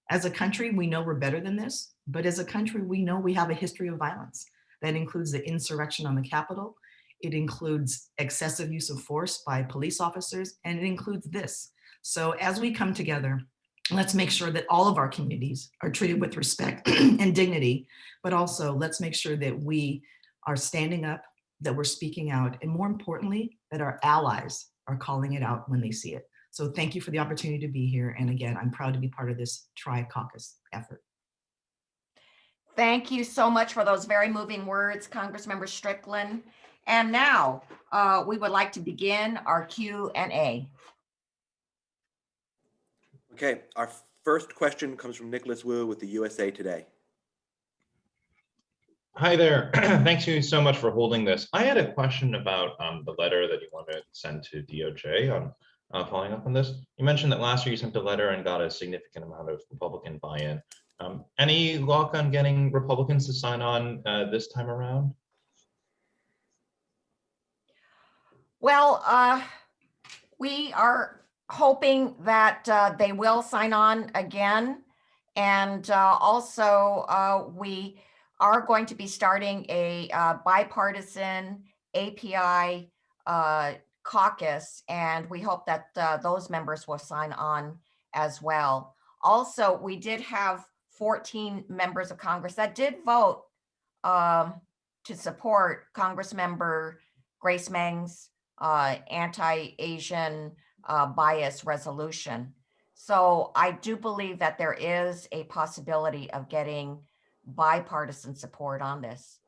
As a country, we know we're better than this, but as a country, we know we have a history of violence. That includes the insurrection on the Capitol, it includes excessive use of force by police officers, and it includes this. So as we come together Let's make sure that all of our communities are treated with respect and dignity, but also let's make sure that we are standing up, that we're speaking out, and more importantly, that our allies are calling it out when they see it. So thank you for the opportunity to be here. And again, I'm proud to be part of this Tri-Caucus effort. Thank you so much for those very moving words, Congressmember Strickland. And now we would like to begin our Q&A. Okay, our first question comes from Nicholas Wu with the USA Today. Hi there. Thanks you so much for holding this. I had a question about the letter that you want to send to DOJ on following up on this. You mentioned that last year you sent a letter and got a significant amount of Republican buy-in. Any luck on getting Republicans to sign on this time around? Well, we are hoping that they will sign on again. And also we are going to be starting a bipartisan API caucus, and we hope that those members will sign on as well. Also, we did have 14 members of Congress that did vote to support Congressmember Grace Meng's anti-Asian bias resolution. So I do believe that there is a possibility of getting bipartisan support on this.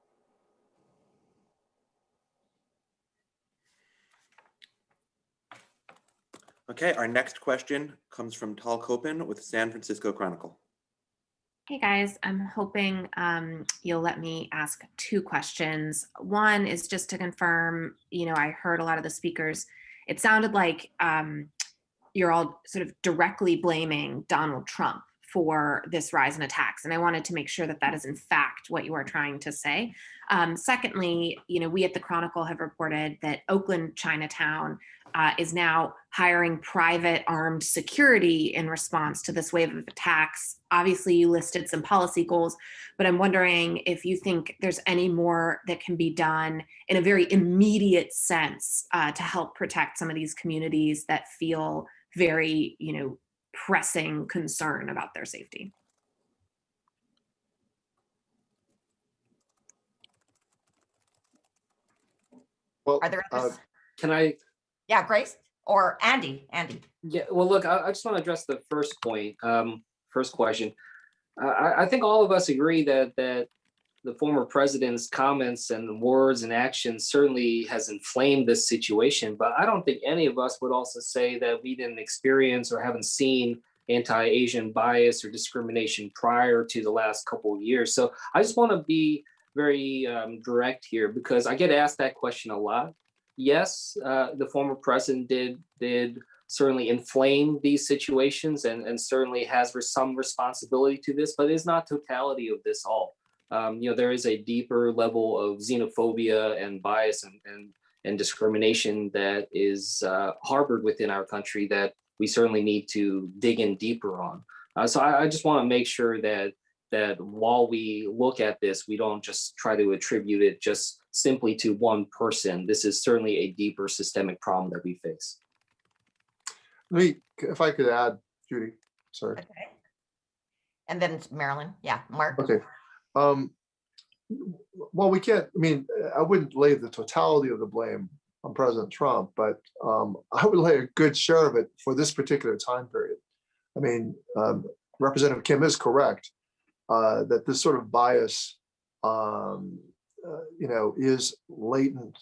Okay, our next question comes from Tal Kopin with the San Francisco Chronicle. Hey guys, I'm hoping you'll let me ask two questions. One is just to confirm, I heard a lot of the speakers. It sounded like you're all sort of directly blaming Donald Trump for this rise in attacks. And I wanted to make sure that that is in fact what you are trying to say. Secondly, we at the Chronicle have reported that Oakland Chinatown is now hiring private armed security in response to this wave of attacks. Obviously, you listed some policy goals, but I'm wondering if you think there's any more that can be done in a very immediate sense to help protect some of these communities that feel very, pressing concern about their safety. Well, Are there others? Can I? Yeah, Grace or Andy? Yeah, well, look, I just want to address the first point, first question. I think all of us agree that the former president's comments and words and actions certainly has inflamed this situation, but I don't think any of us would also say that we didn't experience or haven't seen anti-Asian bias or discrimination prior to the last couple of years. So I just want to be very direct here because I get asked that question a lot. Yes, the former president did certainly inflame these situations and certainly has some responsibility to this, but it's not totality of this all. There is a deeper level of xenophobia and bias and discrimination that is harbored within our country that we certainly need to dig in deeper on. So I just want to make sure that while we look at this, we don't just try to attribute it just simply to one person. This is certainly a deeper systemic problem that we face. If I could add, Judy, sorry. Okay. And then Marilyn. Yeah, Mark. Okay. Well, we can't, I wouldn't lay the totality of the blame on President Trump, but I would lay a good share of it for this particular time period. Representative Kim is correct that this sort of bias, is latent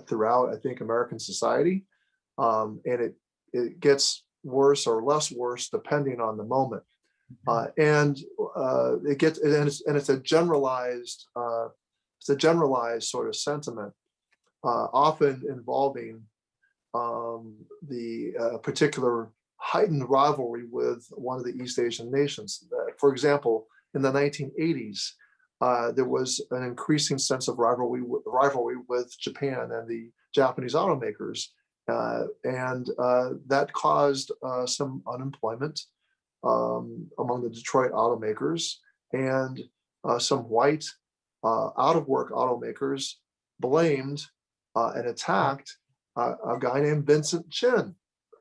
throughout, I think, American society, and it gets worse or less worse depending on the moment. And it's a generalized sort of sentiment, often involving the particular heightened rivalry with one of the East Asian nations. For example, in the 1980s, there was an increasing sense of rivalry with Japan and the Japanese automakers, and that caused some unemployment among the Detroit automakers, and some white out-of-work automakers blamed and attacked a guy named Vincent Chin,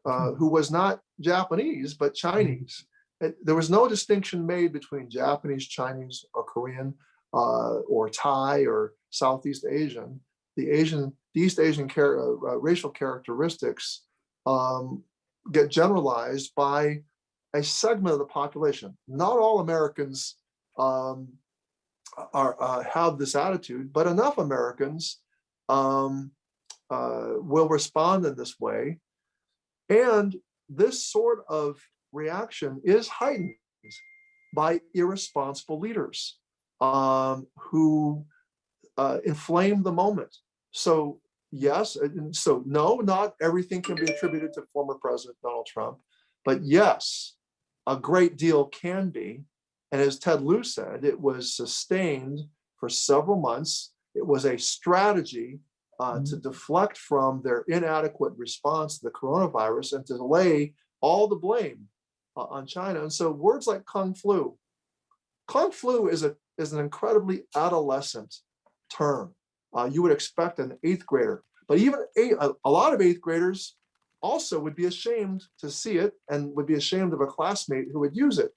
who was not Japanese, but Chinese. there was no distinction made between Japanese, Chinese, or Korean, or Thai, or Southeast Asian. The East Asian racial characteristics get generalized by a segment of the population. Not all Americans have this attitude, but enough Americans will respond in this way. And this sort of reaction is heightened by irresponsible leaders who inflame the moment. So yes, so no, not everything can be attributed to former President Donald Trump, but yes, a great deal can be. And as Ted Lieu said, it was sustained for several months. It was a strategy to deflect from their inadequate response to the coronavirus and to lay all the blame on China. And so words like Kung Flu is an incredibly adolescent term. You would expect an 8th grader, but even a lot of 8th graders also would be ashamed to see it and would be ashamed of a classmate who would use it.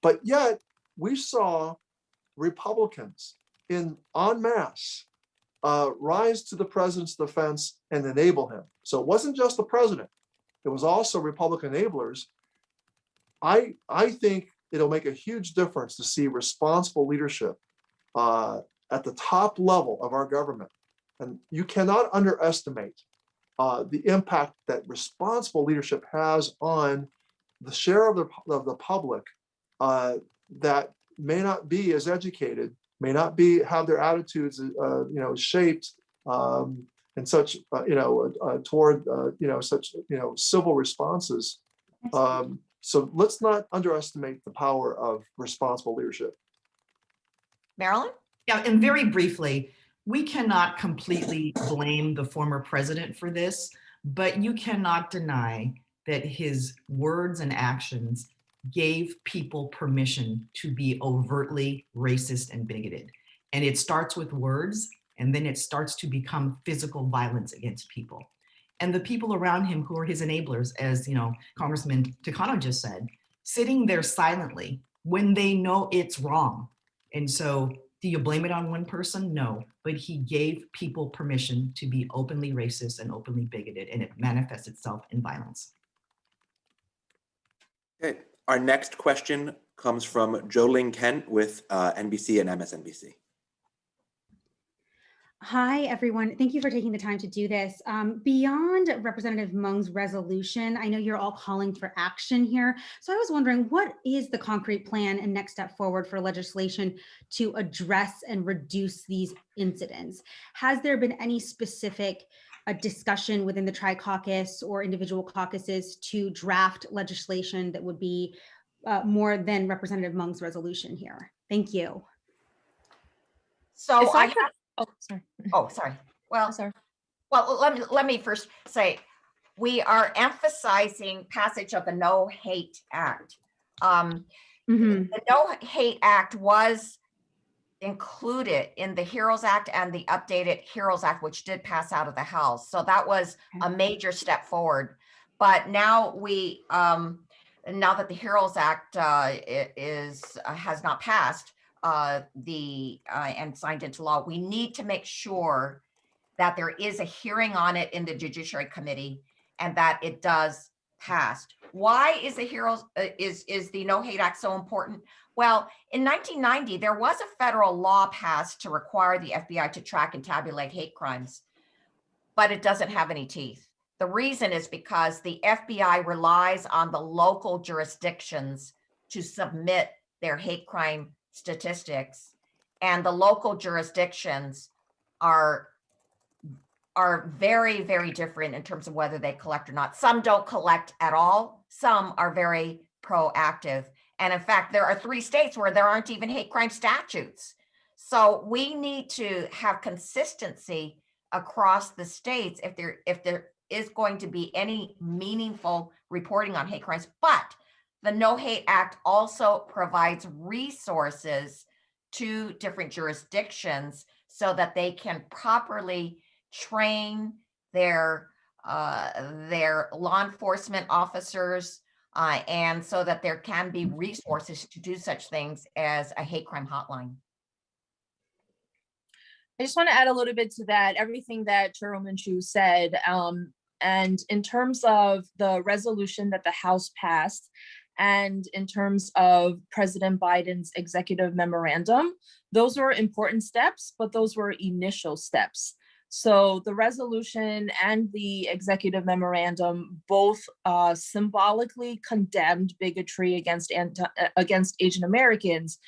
But yet we saw Republicans en masse rise to the president's defense and enable him. So it wasn't just the president, it was also Republican enablers. I think it'll make a huge difference to see responsible leadership at the top level of our government. And you cannot underestimate the impact that responsible leadership has on the share of the public that may not be as educated, may not have their attitudes shaped in such toward such civil responses. So let's not underestimate the power of responsible leadership. Marilyn? Yeah, and very briefly, we cannot completely blame the former president for this, but you cannot deny that his words and actions gave people permission to be overtly racist and bigoted. And it starts with words, and then it starts to become physical violence against people. And the people around him who are his enablers, as Congressman Takano just said, sitting there silently when they know it's wrong. And so do you blame it on one person? No, but he gave people permission to be openly racist and openly bigoted, and it manifests itself in violence. Okay, our next question comes from Jolene Kent with NBC and MSNBC. Hi, everyone. Thank you for taking the time to do this. Beyond Representative Mung's resolution, I know you're all calling for action here. So I was wondering, what is the concrete plan and next step forward for legislation to address and reduce these incidents? Has there been any specific discussion within the Tri-Caucus or individual caucuses to draft legislation that would be more than Representative Mung's resolution here? Thank you. So Oh, sorry. Oh, sorry. Well, Sorry. well, let me first say, we are emphasizing passage of the No Hate Act. The No Hate Act was included in the HEROES Act and the updated HEROES Act, which did pass out of the House. So that was a major step forward. But now now that the HEROES Act has not passed, and signed into law, we need to make sure that there is a hearing on it in the Judiciary Committee and that it does pass. Why is the No Hate Act so important? Well, in 1990, there was a federal law passed to require the FBI to track and tabulate hate crimes, but it doesn't have any teeth. The reason is because the FBI relies on the local jurisdictions to submit their hate crime statistics, and the local jurisdictions are very, very different in terms of whether they collect or not. Some don't collect at all. Some are very proactive. And in fact, there are 3 states where there aren't even hate crime statutes. So we need to have consistency across the states if there is going to be any meaningful reporting on hate crimes. But the No Hate Act also provides resources to different jurisdictions so that they can properly train their law enforcement officers and so that there can be resources to do such things as a hate crime hotline. I just want to add a little bit to that, everything that Chairwoman Chu said. And in terms of the resolution that the House passed, and in terms of President Biden's executive memorandum, those were important steps, but those were initial steps. So the resolution and the executive memorandum both symbolically condemned bigotry against Asian Americans,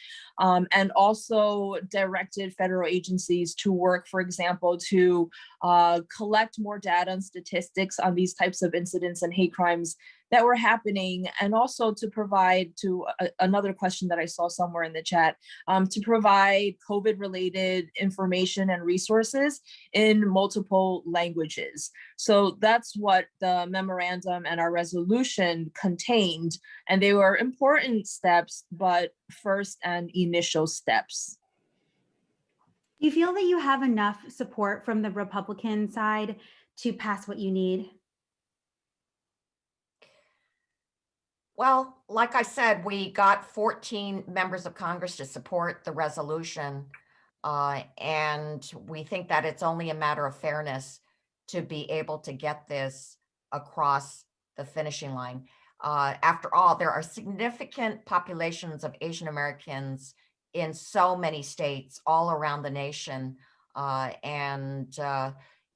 and also directed federal agencies to work, for example, to collect more data and statistics on these types of incidents and hate crimes that were happening, and also to provide, to another question that I saw somewhere in the chat, to provide COVID-related information and resources in multiple languages. So that's what the memorandum and our resolution contained, and they were important steps, but first and initial steps. Do you feel that you have enough support from the Republican side to pass what you need? Well, like I said, we got 14 members of Congress to support the resolution. And we think that it's only a matter of fairness to be able to get this across the finishing line. After all, there are significant populations of Asian Americans in so many states all around the nation, and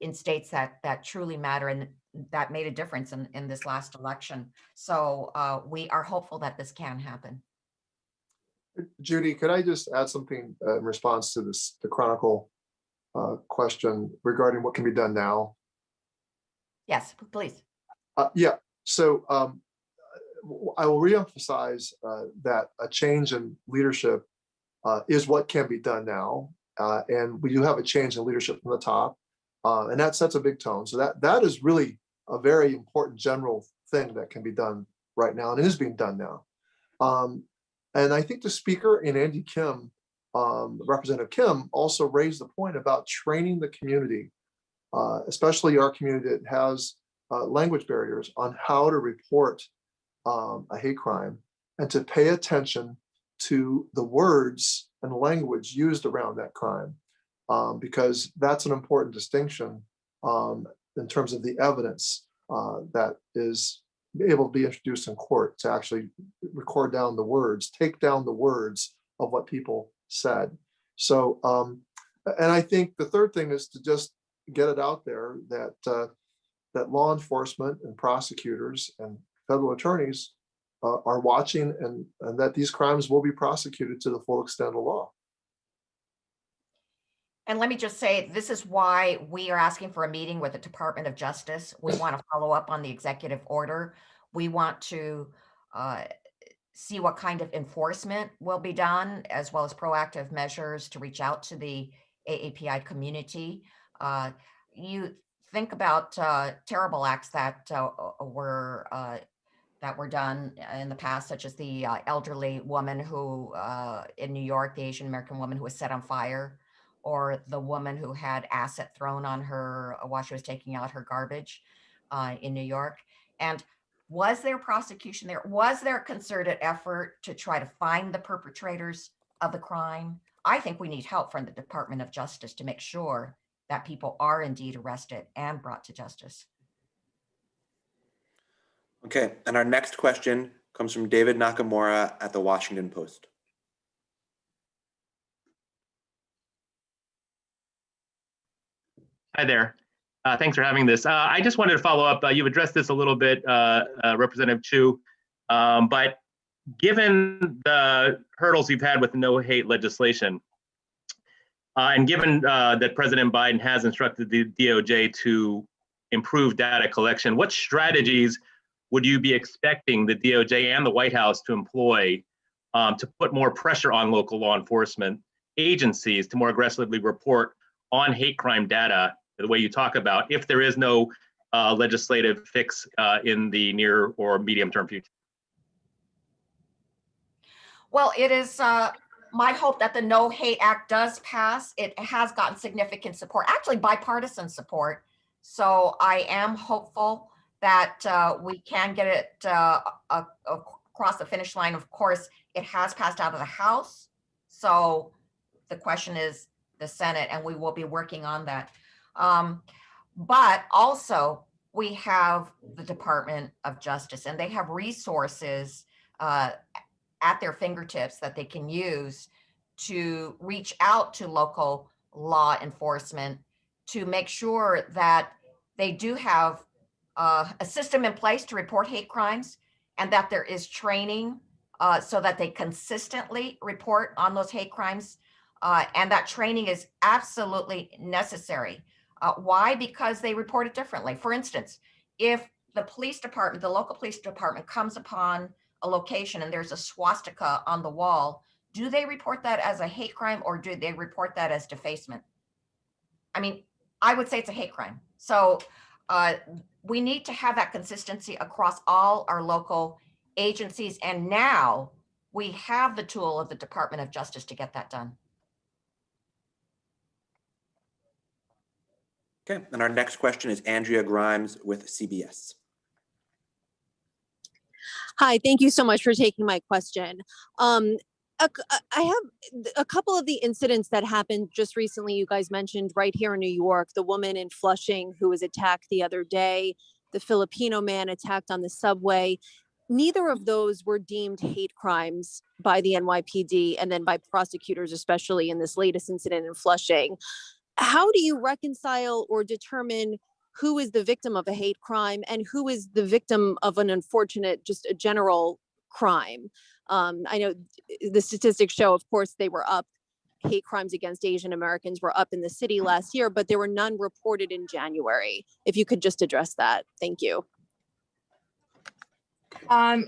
in states that truly matter and that made a difference in this last election. So we are hopeful that this can happen. Judy, could I just add something in response to the Chronicle question regarding what can be done now? Yes, please. Yeah, so I will reemphasize that a change in leadership is what can be done now. And we do have a change in leadership from the top, and that sets a big tone. So that is really a very important general thing that can be done right now, and it is being done now. And I think the speaker and Andy Kim, Representative Kim, also raised the point about training the community, especially our community that has language barriers, on how to report a hate crime and to pay attention to the words and language used around that crime, because that's an important distinction in terms of the evidence that is able to be introduced in court, to actually record down the words, take down the words of what people said. So, and I think the third thing is to just get it out there that that law enforcement and prosecutors and federal attorneys are watching, and that these crimes will be prosecuted to the full extent of the law. And let me just say, this is why we are asking for a meeting with the Department of Justice. We want to follow up on the executive order. We want to see what kind of enforcement will be done, as well as proactive measures to reach out to the AAPI community. You think about terrible acts that were done in the past, such as the elderly woman who in New York, the Asian American woman who was set on fire, or the woman who had acid thrown on her while she was taking out her garbage in New York. And was there prosecution there? Was there a concerted effort to try to find the perpetrators of the crime? I think we need help from the Department of Justice to make sure that people are indeed arrested and brought to justice. Okay, and our next question comes from David Nakamura at the Washington Post. Hi there. Thanks for having this. I just wanted to follow up. You've addressed this a little bit, Representative Chu, but given the hurdles you've had with no hate legislation, and given that President Biden has instructed the DOJ to improve data collection, what strategies would you be expecting the DOJ and the White House to employ to put more pressure on local law enforcement agencies to more aggressively report on hate crime data, the way you talk about, if there is no legislative fix in the near or medium term future? Well, it is my hope that the No Hate Act does pass. It has gotten significant support, actually bipartisan support. So I am hopeful that we can get it across the finish line. Of course, it has passed out of the House. So the question is the Senate, and we will be working on that. But also, we have the Department of Justice, and they have resources at their fingertips that they can use to reach out to local law enforcement to make sure that they do have a system in place to report hate crimes, and that there is training so that they consistently report on those hate crimes. And that training is absolutely necessary. Why? Because they report it differently. For instance, if the police department, the local police department comes upon a location and there's a swastika on the wall, do they report that as a hate crime or do they report that as defacement? I mean, I would say it's a hate crime. So we need to have that consistency across all our local agencies. And now we have the tool of the Department of Justice to get that done. Okay, and our next question is Andrea Grimes with CBS. Hi, thank you so much for taking my question. I have a couple of the incidents that happened just recently. You guys mentioned right here in New York, the woman in Flushing who was attacked the other day, the Filipino man attacked on the subway. Neither of those were deemed hate crimes by the NYPD and then by prosecutors, especially in this latest incident in Flushing. How do you reconcile or determine who is the victim of a hate crime and who is the victim of an unfortunate, just a general crime? I know the statistics show, of course, they were up. Hate crimes against Asian Americans were up in the city last year, but there were none reported in January. If you could just address that. Thank you.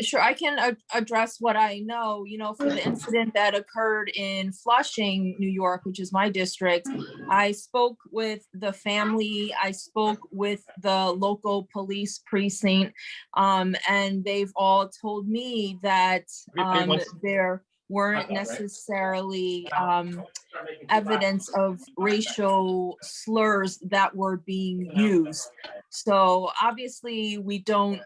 Sure, I can address what I know. You know, for the incident that occurred in Flushing, New York, which is my district, I spoke with the family, I spoke with the local police precinct, and they've all told me that there weren't necessarily evidence of racial slurs that were being used. So obviously we don't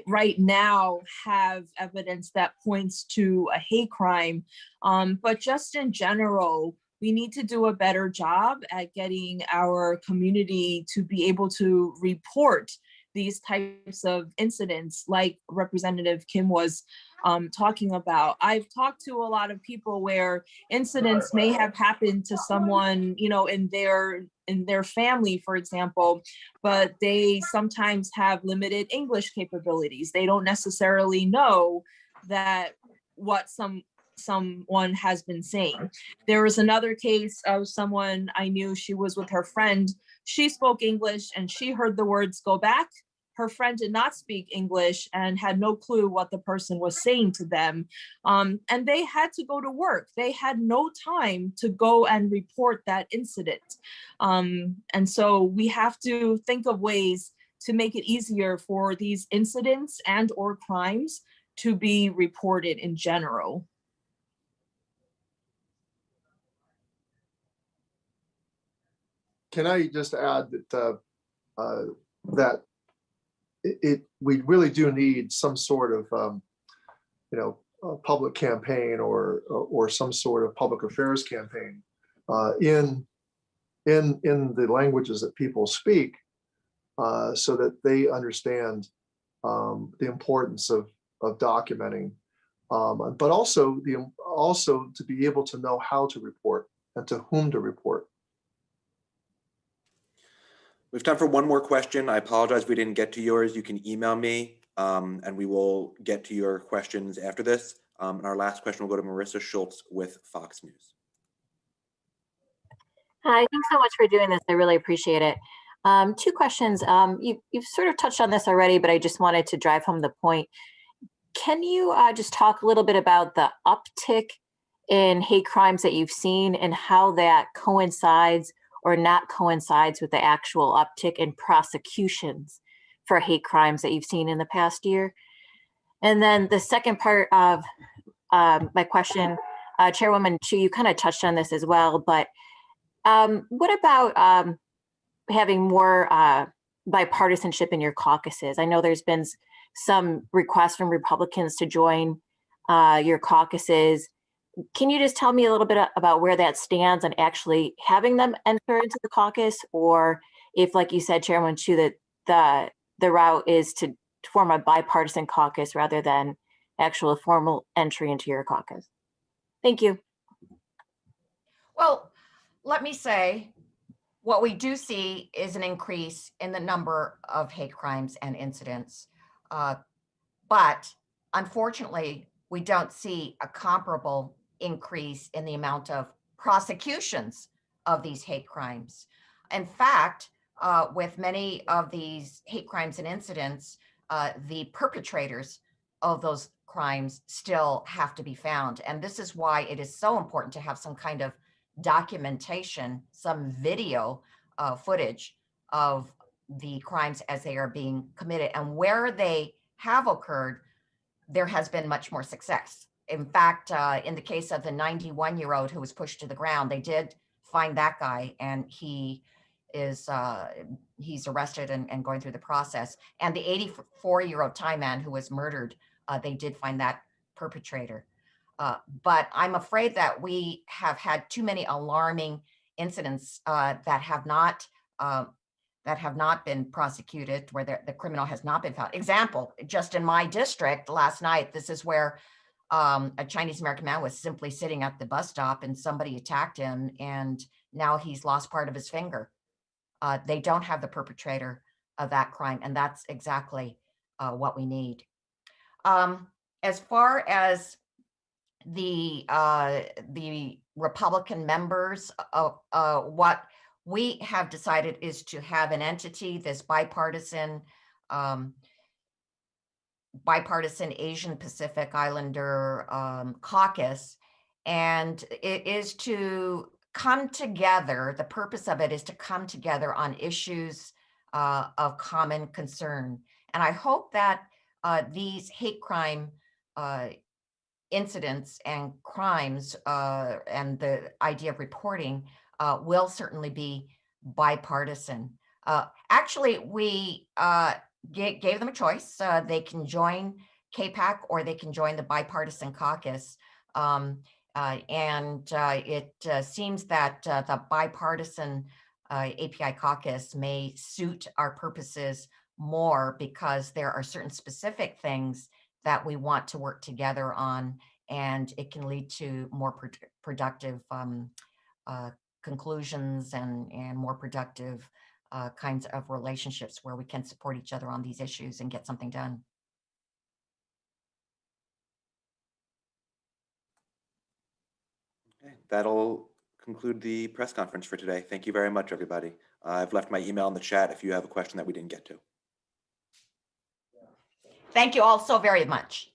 right now have evidence that points to a hate crime, but just in general, we need to do a better job at getting our community to be able to report these types of incidents like Representative Kim was talking about. I've talked to a lot of people where incidents may have happened to someone, you know, in their family, for example, but they sometimes have limited English capabilities. They don't necessarily know that what someone has been saying. There was another case of someone I knew, she was with her friend. She spoke English and she heard the words "go back." Her friend did not speak English and had no clue what the person was saying to them. And they had to go to work. They had no time to go and report that incident. And so we have to think of ways to make it easier for these incidents and or crimes to be reported in general. Can I just add that we really do need some sort of a public campaign or some sort of public affairs campaign in the languages that people speak, so that they understand the importance of documenting, but also to be able to know how to report and to whom to report. We have time for one more question. I apologize if we didn't get to yours. You can email me and we will get to your questions after this. And our last question will go to Marissa Schultz with Fox News. Hi, thanks so much for doing this. I really appreciate it. Two questions. You've sort of touched on this already, but I just wanted to drive home the point. Can you just talk a little bit about the uptick in hate crimes that you've seen and how that coincides or not coincides with the actual uptick in prosecutions for hate crimes that you've seen in the past year? And then the second part of my question, Chairwoman Chu, you kind of touched on this as well, but what about having more bipartisanship in your caucuses? I know there's been some requests from Republicans to join your caucuses. Can you just tell me a little bit about where that stands on actually having them enter into the caucus, or if, like you said, Chairman Chu, that the route is to form a bipartisan caucus rather than actual formal entry into your caucus? Thank you. Well, let me say, what we do see is an increase in the number of hate crimes and incidents. But unfortunately, we don't see a comparable increase in the amount of prosecutions of these hate crimes. In fact, with many of these hate crimes and incidents, the perpetrators of those crimes still have to be found. And this is why it is so important to have some kind of documentation, some video footage of the crimes as they are being committed. And where they have occurred, there has been much more success. In fact, in the case of the 91-year-old who was pushed to the ground, they did find that guy, and he is he's arrested and going through the process. And the 84-year-old Thai man who was murdered, they did find that perpetrator. But I'm afraid that we have had too many alarming incidents that have not been prosecuted, where the criminal has not been found. Example, just in my district last night, this is where a Chinese American man was simply sitting at the bus stop and somebody attacked him, and now he's lost part of his finger. They don't have the perpetrator of that crime, and that's exactly what we need. As far as the Republican members, what we have decided is to have an entity, this bipartisan Asian Pacific Islander caucus, and it is to come together. The purpose of it is to come together on issues of common concern. And I hope that these hate crime incidents and crimes and the idea of reporting will certainly be bipartisan. Actually, we gave them a choice. They can join CAPAC or they can join the bipartisan caucus. It seems that the bipartisan API caucus may suit our purposes more, because there are certain specific things that we want to work together on, and it can lead to more productive conclusions and more productive kinds of relationships where we can support each other on these issues and get something done. Okay, that'll conclude the press conference for today. Thank you very much, everybody. I've left my email in the chat if you have a question that we didn't get to. Thank you all so very much.